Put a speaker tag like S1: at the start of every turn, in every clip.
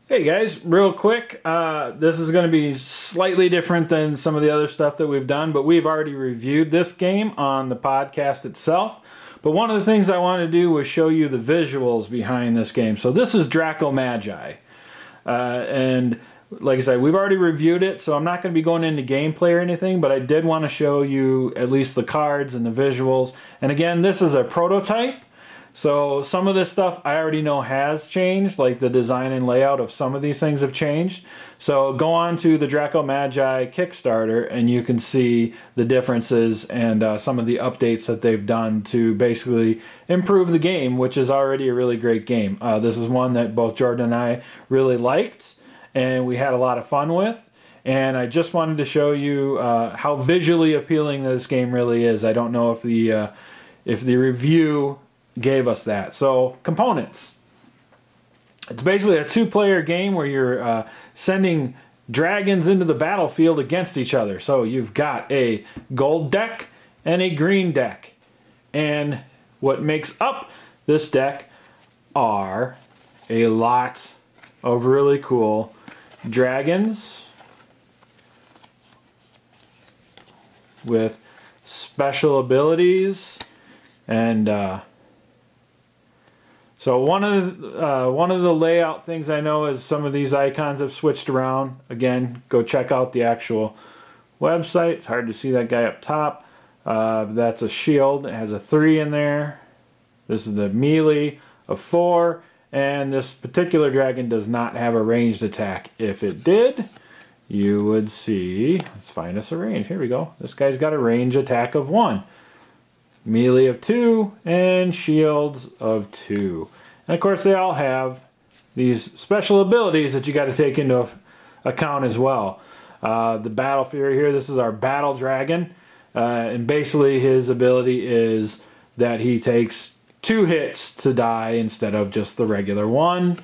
S1: Hey guys, real quick, this is going to be slightly different than some of the other stuff that we've done, but we've already reviewed this game on the podcast itself. But one of the things I want to do was show you the visuals behind this game. So this is Draco Magi. And like I said, we've already reviewed it, so I'm not going to be going into gameplay or anything, but I did want to show you at least the cards and the visuals. And again, this is a prototype. So some of this stuff I already know has changed, like the design and layout of some of these things have changed. So go on to the Draco Magi Kickstarter and you can see the differences and some of the updates that they've done to basically improve the game, which is already a really great game. This is one that both Jordan and I really liked and we had a lot of fun with. And I just wanted to show you how visually appealing this game really is. I don't know if the review gave us that. So, components. It's basically a two-player game where you're sending dragons into the battlefield against each other. So you've got a gold deck and a green deck. And what makes up this deck are a lot of really cool dragons with special abilities and so one of the layout things I know is some of these icons have switched around. Again, go check out the actual website. It's hard to see that guy up top. That's a shield. It has a 3 in there. This is the melee of 4. And this particular dragon does not have a ranged attack. If it did, you would see... Let's find us a range. Here we go. This guy's got a range attack of 1. Melee of 2 and shields of 2. And of course they all have these special abilities that you got to take into account as well. The battle fury here, this is our battle dragon, and basically his ability is that he takes 2 hits to die instead of just the regular one.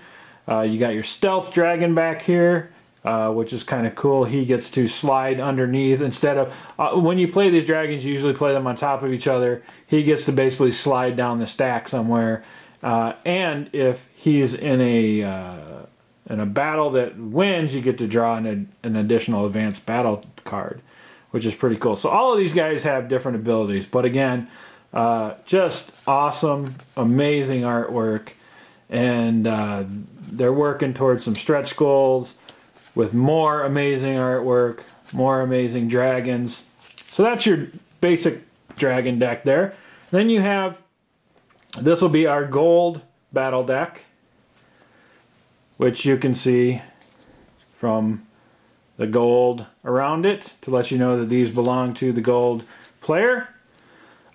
S1: You got your stealth dragon back here, which is kind of cool. He gets to slide underneath instead of when you play these dragons, you usually play them on top of each other. He gets to basically slide down the stack somewhere, and if he's in a battle that wins, you get to draw an additional advanced battle card, which is pretty cool. So all of these guys have different abilities, but again, just awesome, amazing artwork, and they're working towards some stretch goals with more amazing artwork, more amazing dragons. So that's your basic dragon deck there. Then you have, this will be our gold battle deck, which you can see from the gold around it to let you know that these belong to the gold player.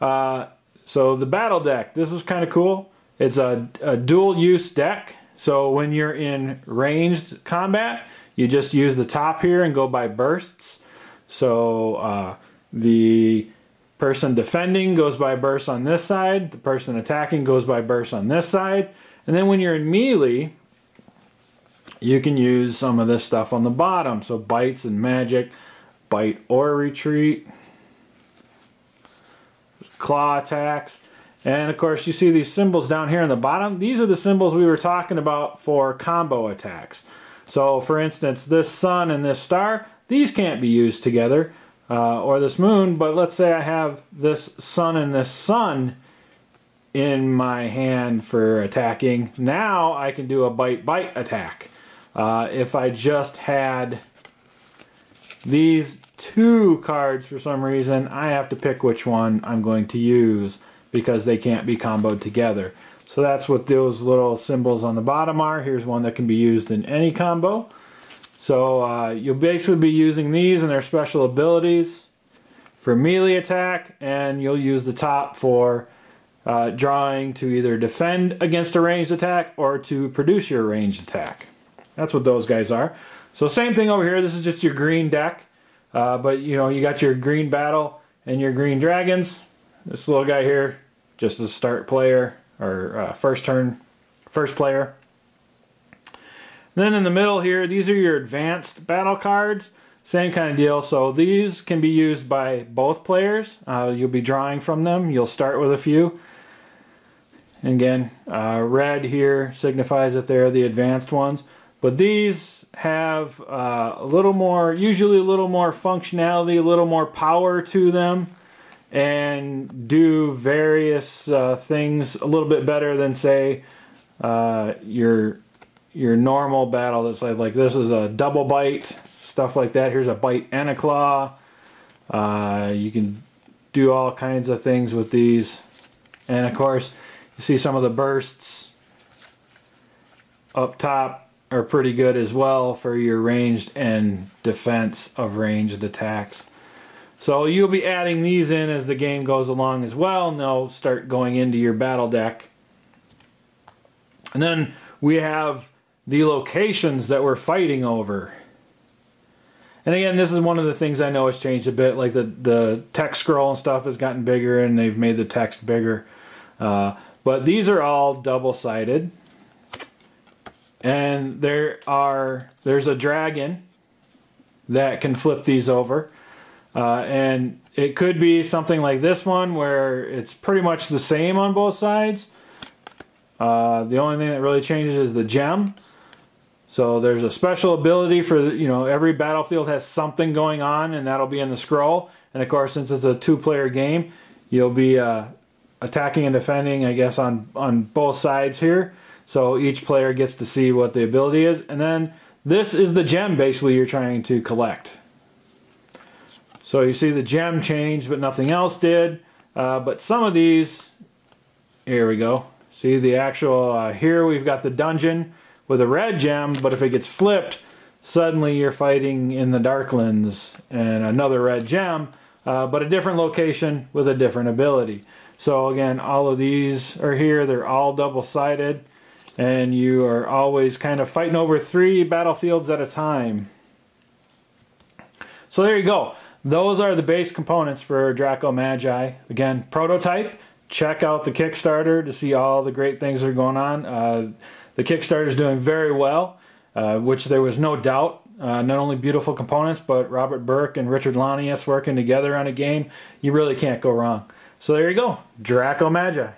S1: So the battle deck, this is kind of cool. It's a dual use deck. So when you're in ranged combat, you just use the top here and go by bursts. So the person defending goes by bursts on this side. The person attacking goes by bursts on this side. And then when you're in melee, you can use some of this stuff on the bottom. So bites and magic, bite or retreat, claw attacks. And of course you see these symbols down here on the bottom. These are the symbols we were talking about for combo attacks. So for instance, this sun and this star, these can't be used together, or this moon, but let's say I have this sun and this sun in my hand for attacking. Now I can do a bite attack. If I just had these 2 cards for some reason, I have to pick which one I'm going to use because they can't be comboed together. So that's what those little symbols on the bottom are. Here's one that can be used in any combo. So you'll basically be using these and their special abilities for melee attack, and you'll use the top for drawing to either defend against a ranged attack or to produce your ranged attack. That's what those guys are. So same thing over here. This is just your green deck, but you know, you got your green battle and your green dragons. This little guy here, just a start player. Or first player. Then in the middle here, these are your advanced battle cards. Same kind of deal. So these can be used by both players. You'll be drawing from them. You'll start with a few. And again, red here signifies that they're the advanced ones. But these have a little more, usually a little more functionality, a little more power to them, and do various things a little bit better than, say, your normal battle. That's like this is a double bite, stuff like that. Here's a bite and a claw. You can do all kinds of things with these, and of course you see some of the bursts up top are pretty good as well for your ranged and defense of ranged attacks. So you'll be adding these in as the game goes along as well, and they'll start going into your battle deck. And then we have the locations that we're fighting over. And again, this is one of the things I know has changed a bit, like the text scroll and stuff has gotten bigger, and they've made the text bigger. But these are all double-sided. And there's a dragon that can flip these over. And it could be something like this one where it's pretty much the same on both sides. The only thing that really changes is the gem. So there's a special ability for, every battlefield has something going on, and that'll be in the scroll. And of course, since it's a two-player game, you'll be attacking and defending, I guess, on both sides here. So each player gets to see what the ability is. And then this is the gem basically you're trying to collect. So you see the gem changed, but nothing else did. But some of these, here we go. See the actual, here we've got the dungeon with a red gem, but if it gets flipped, suddenly you're fighting in the Darklands and another red gem, but a different location with a different ability. So again, all of these are here. They're all double-sided. And you are always kind of fighting over 3 battlefields at a time. So there you go. Those are the base components for Draco Magi. Again, prototype. Check out the Kickstarter to see all the great things that are going on. The Kickstarter is doing very well, which there was no doubt. Not only beautiful components, but Robert Burke and Richard Lanius working together on a game. You really can't go wrong. So there you go. Draco Magi.